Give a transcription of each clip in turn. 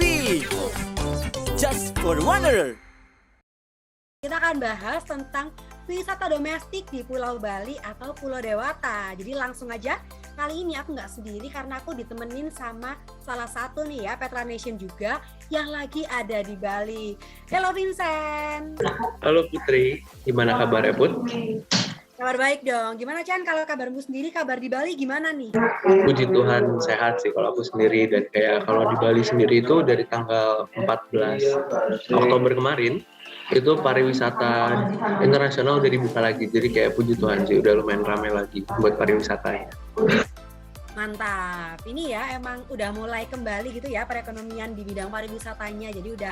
Bali. Just for Wanderer. Kita akan bahas tentang wisata domestik di Pulau Bali atau Pulau Dewata. Jadi langsung aja, kali ini aku nggak sendiri karena aku ditemenin sama salah satu nih ya, Petra Nation juga yang lagi ada di Bali. Halo Vincent. Halo Putri, gimana kabarnya Put? Kabar baik dong. Gimana Chan kalau kabarmu sendiri, kabar di Bali gimana nih? Puji Tuhan sehat sih kalau aku sendiri, dan kayak kalau di Bali sendiri itu dari tanggal 14 Oktober kemarin itu pariwisata internasional udah dibuka lagi. Jadi kayak puji Tuhan sih udah lumayan ramai lagi buat pariwisatanya. Mantap. Ini ya emang udah mulai kembali gitu ya perekonomian di bidang pariwisatanya. Jadi udah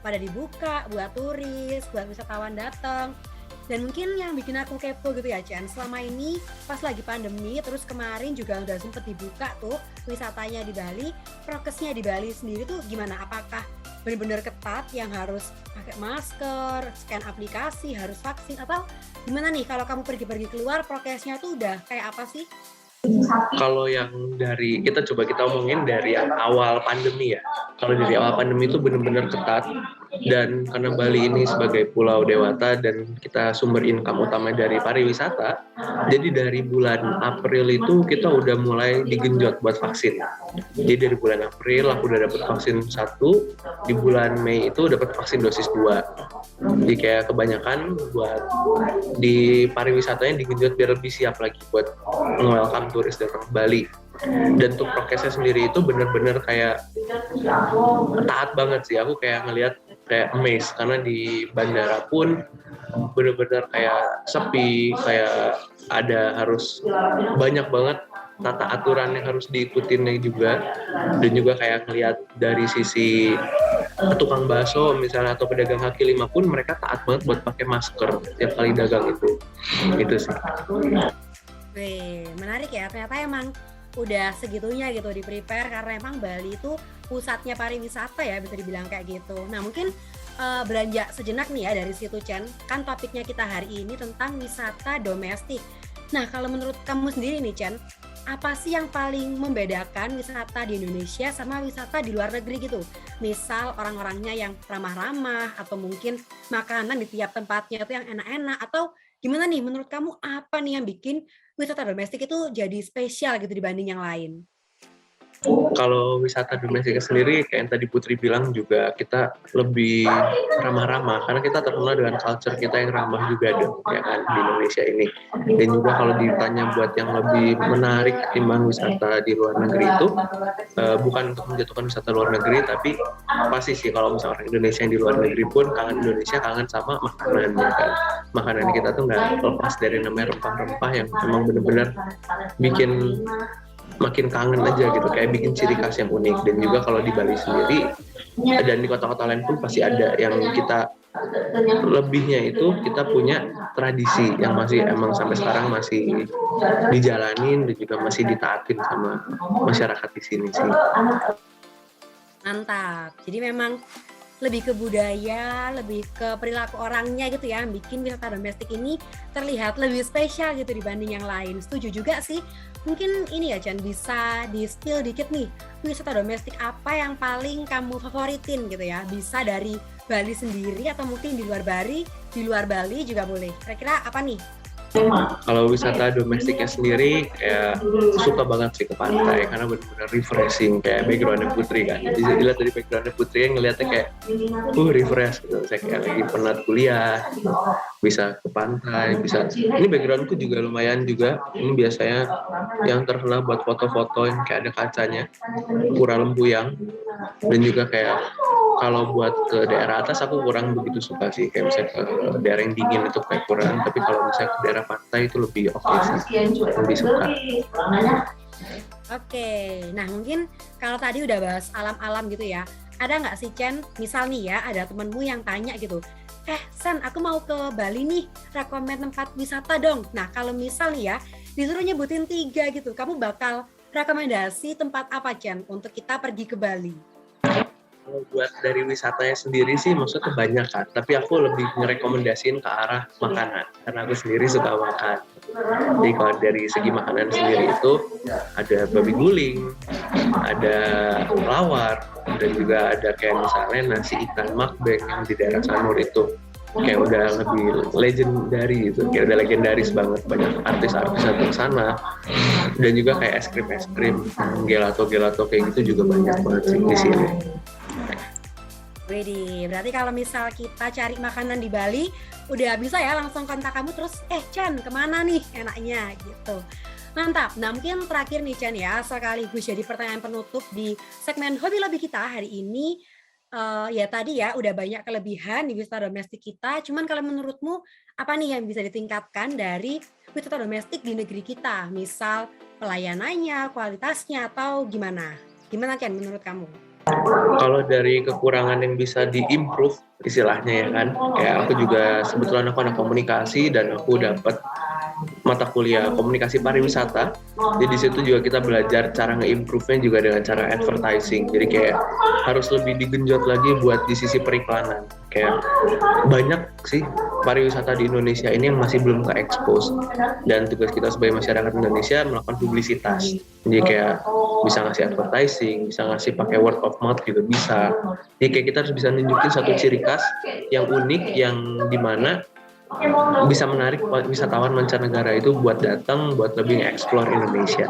pada dibuka buat turis, buat wisatawan datang. Dan mungkin yang bikin aku kepo gitu ya Chan, selama ini pas lagi pandemi, terus kemarin juga udah sempet dibuka tuh wisatanya di Bali. Prokesnya di Bali sendiri tuh gimana? Apakah benar-benar ketat yang harus pakai masker, scan aplikasi, harus vaksin, atau gimana nih kalau kamu pergi-pergi keluar prokesnya tuh udah kayak apa sih? Kalau yang kita omongin dari yang awal pandemi ya. Kalau dari awal pandemi itu benar-benar ketat, dan karena Bali ini sebagai pulau dewata dan kita sumber income utama dari pariwisata, jadi dari bulan April itu kita udah mulai digenjot buat vaksin. Jadi dari bulan April aku udah dapat vaksin 1, di bulan Mei itu dapat vaksin dosis 2. Jadi kayak kebanyakan buat di pariwisatanya digenjot biar lebih siap lagi buat welcome turis datang ke Bali. Dan untuk prokesnya sendiri itu benar-benar kayak taat banget sih. Aku kayak ngelihat kayak amazed karena di bandara pun benar-benar kayak sepi, kayak ada harus banyak banget tata aturan yang harus diikutinnya juga. Dan juga kayak ngelihat dari sisi tukang bakso misalnya atau pedagang kaki lima pun mereka taat banget buat pakai masker tiap kali dagang itu sih. Wih, menarik ya, ternyata emang udah segitunya gitu di prepare karena emang Bali itu pusatnya pariwisata ya, bisa dibilang kayak gitu. Nah mungkin beranjak sejenak nih ya dari situ Chan, kan topiknya kita hari ini tentang wisata domestik. Nah kalau menurut kamu sendiri nih Chan, apa sih yang paling membedakan wisata di Indonesia sama wisata di luar negeri gitu? Misal orang-orangnya yang ramah-ramah, atau mungkin makanan di tiap tempatnya itu yang enak-enak, atau gimana nih menurut kamu, apa nih yang bikin wisata domestik itu jadi spesial gitu dibanding yang lain? Kalau wisata domestik sendiri kayak yang tadi Putri bilang juga kita lebih ramah-ramah karena kita terkenal dengan culture kita yang ramah juga dong ya kan di Indonesia ini. Dan juga kalau ditanya buat yang lebih menarik ketimbang wisata di luar negeri itu bukan untuk menjatuhkan wisata luar negeri, tapi pasti sih kalau misalnya orang Indonesia yang di luar negeri pun kangen Indonesia, kangen sama makanan ya kan. Makanan kita tuh nggak lepas dari namanya rempah-rempah yang emang benar-benar bikin makin kangen aja gitu, kayak bikin ciri khas yang unik. Dan juga kalau di Bali sendiri dan di kota-kota lain pun pasti ada yang kita lebihnya itu kita punya tradisi yang masih emang sampai sekarang masih dijalanin dan juga masih ditaatin sama masyarakat di sini sih. Mantap, jadi memang lebih ke budaya, lebih ke perilaku orangnya gitu ya, bikin wisata domestik ini terlihat lebih spesial gitu dibanding yang lain. Setuju juga sih. Mungkin ini ya Chan, bisa di-spill dikit nih, wisata domestik apa yang paling kamu favoritin gitu ya? Bisa dari Bali sendiri atau mungkin di luar Bali juga boleh. Kira-kira apa nih? Kalau wisata domestiknya sendiri kayak suka banget sih ke pantai karena benar-benar refreshing, kayak backgroundnya Putri kan. Bisa dilihat dari backgroundnya Putri yang ngeliatnya kayak refresh gitu. Saya kayak lagi penat kuliah, bisa ke pantai, bisa. Ini backgroundku juga lumayan juga. Ini biasanya yang terkenal buat foto-foto yang kayak ada kacanya, Pura Lembuyang. Dan juga kayak kalau buat ke daerah atas aku kurang begitu suka sih, kayak misalnya ke daerah yang dingin itu kayak kurang, tapi kalau misalnya ke daerah pantai itu lebih oke sih, lebih suka. Oke, nah mungkin kalau tadi udah bahas alam-alam gitu ya, ada nggak sih Chen, misal nih ya ada temenmu yang tanya gitu, San aku mau ke Bali nih, rekomen tempat wisata dong. Nah kalau misal nih ya disuruh nyebutin 3 gitu, kamu bakal rekomendasi tempat apa Chen untuk kita pergi ke Bali? Kalau buat dari wisatanya sendiri sih maksudnya kebanyakan, tapi aku lebih ngerekomendasiin ke arah makanan karena aku sendiri suka makan. Jadi kalau dari segi makanan sendiri itu ada babi guling, ada lawar, dan juga ada kayak misalnya nasi ikan makbek yang di daerah Sanur itu kayak udah lebih legendary gitu, kayak udah legendaris banget, banyak artis-artis datang sana. Dan juga kayak es krim gelato kayak gitu juga banyak banget sih di sini. Widih, berarti kalau misal kita cari makanan di Bali, udah bisa ya langsung kontak kamu terus, Chan, kemana nih enaknya gitu. Mantap. Nah mungkin terakhir nih Chan ya, sekaligus jadi pertanyaan penutup di segmen Hobi Lobby kita hari ini. Ya tadi ya udah banyak kelebihan di wisata domestik kita, cuman kalau menurutmu apa nih yang bisa ditingkatkan dari wisata domestik di negeri kita? Misal pelayanannya, kualitasnya, atau gimana? Gimana Ken menurut kamu? Kalau dari kekurangan yang bisa diimprove istilahnya ya kan, kayak aku juga sebetulnya aku anak komunikasi dan aku dapat mata kuliah komunikasi pariwisata. Jadi di situ juga kita belajar cara nge-improve-nya juga dengan cara advertising. Jadi kayak harus lebih digenjot lagi buat di sisi periklanan. Kayak banyak sih pariwisata di Indonesia ini yang masih belum ke-expose. Dan tugas kita sebagai masyarakat Indonesia melakukan publisitas. Jadi kayak bisa ngasih advertising, bisa ngasih pakai word of mouth juga bisa. Jadi kayak kita harus bisa nunjukin satu ciri khas yang unik, yang dimana bisa menarik wisatawan mancanegara itu buat datang, buat lebih nge-explore Indonesia.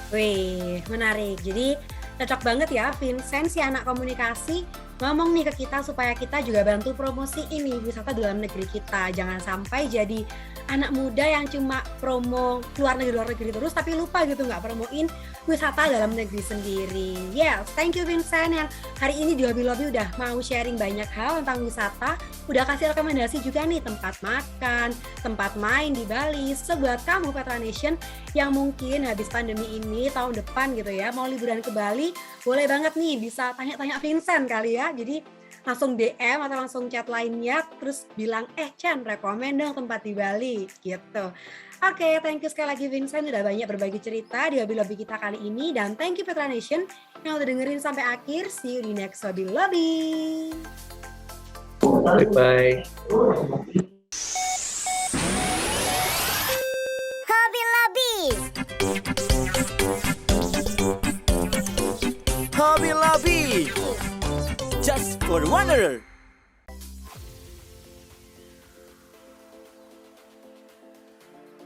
Wih, menarik. Jadi cocok banget ya Vincent, si anak komunikasi, ngomong nih ke kita supaya kita juga bantu promosi ini wisata dalam negeri kita. Jangan sampai jadi anak muda yang cuma promo luar negeri terus tapi lupa gitu nggak promoin wisata dalam negeri sendiri. Yes, thank you Vincent yang hari ini di Hobi Lobby udah mau sharing banyak hal tentang wisata, udah kasih rekomendasi juga nih tempat makan, tempat main di Bali. So buat kamu Petra Nation yang mungkin habis pandemi ini tahun depan gitu ya mau liburan ke Bali, boleh banget nih bisa tanya-tanya Vincent kali ya. Jadi langsung DM atau langsung chat lainnya terus bilang Chan rekomen dong tempat di Bali gitu. Oke, thank you sekali lagi Vincent udah banyak berbagi cerita di Hobi Lobby kita kali ini, dan thank you Petra Nation yang udah dengerin sampai akhir. See you di next Hobi Lobby. Bye-bye. Hobi Lobby. Hobi Lobby. Just for Wanderer.